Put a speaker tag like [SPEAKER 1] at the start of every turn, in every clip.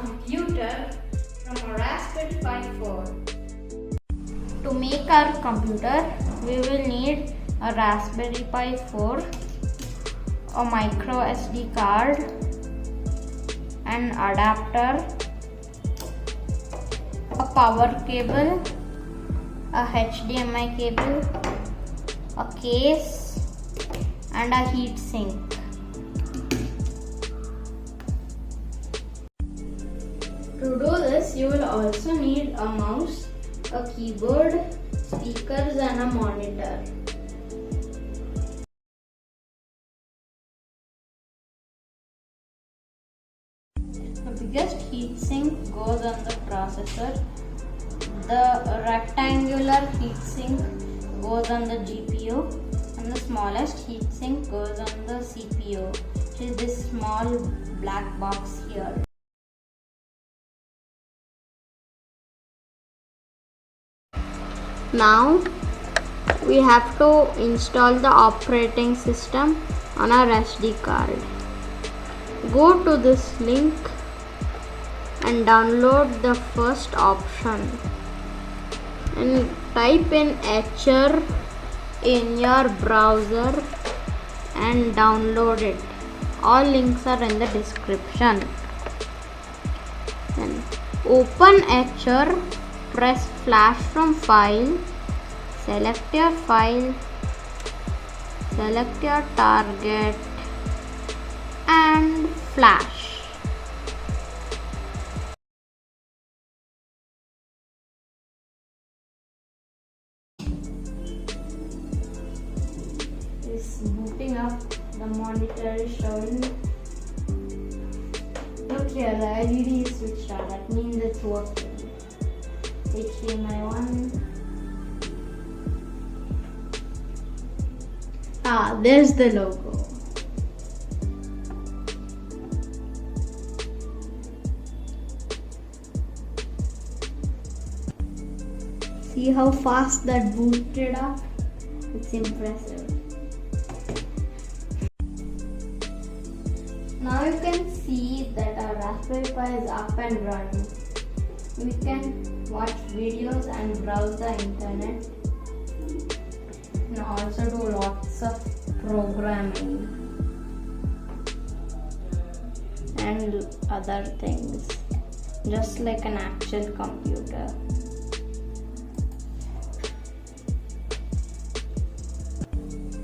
[SPEAKER 1] computer from a Raspberry Pi 4. To make our computer, we will need a Raspberry Pi 4, a micro SD card, an adapter, a power cable, a HDMI cable, a case, and a heat sink. To do this, you will also need a mouse, a keyboard, speakers, and a monitor. The biggest heatsink goes on the processor. The rectangular heatsink goes on the GPU, and the smallest heatsink goes on the CPU, which is this small black box here.
[SPEAKER 2] Now we have to install the operating system on our SD card. Go to this link and download the first option and type in Etcher in your browser and download it. All links are in the description. Then open Etcher, press flash from file, select your file, select your target and flash.
[SPEAKER 1] It's booting up. The monitor is showing. Look here, the LED is switched on. That means it's working. HDMI 1. There's the logo. See how fast that booted up? It's impressive. Now you can see that our Raspberry Pi is up and running. We can watch videos and browse the internet, and also do lots of programming and other things, just like an actual computer.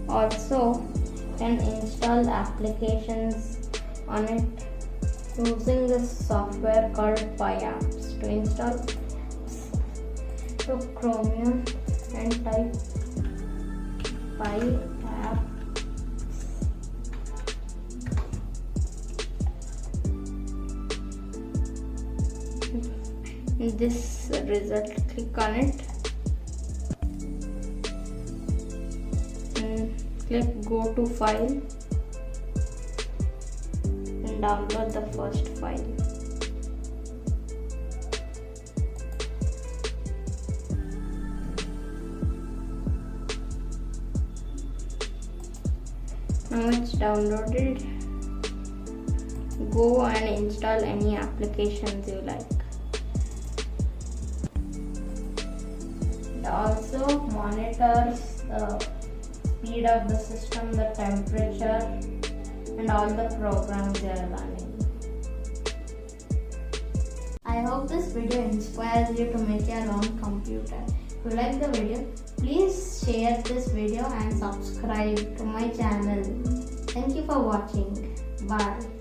[SPEAKER 1] Also, you can install applications on it using this software called PiApps. To install, to Chromium and type PiApps. This result, click on it and click go to file and download the first file. Now it's downloaded. Go and install any applications you like. It also monitors the speed of the system, the temperature, and all the programs they are running. I hope this video inspires you to make your own computer. If you like the video, please share this video and subscribe to my channel. Thank you for watching. Bye.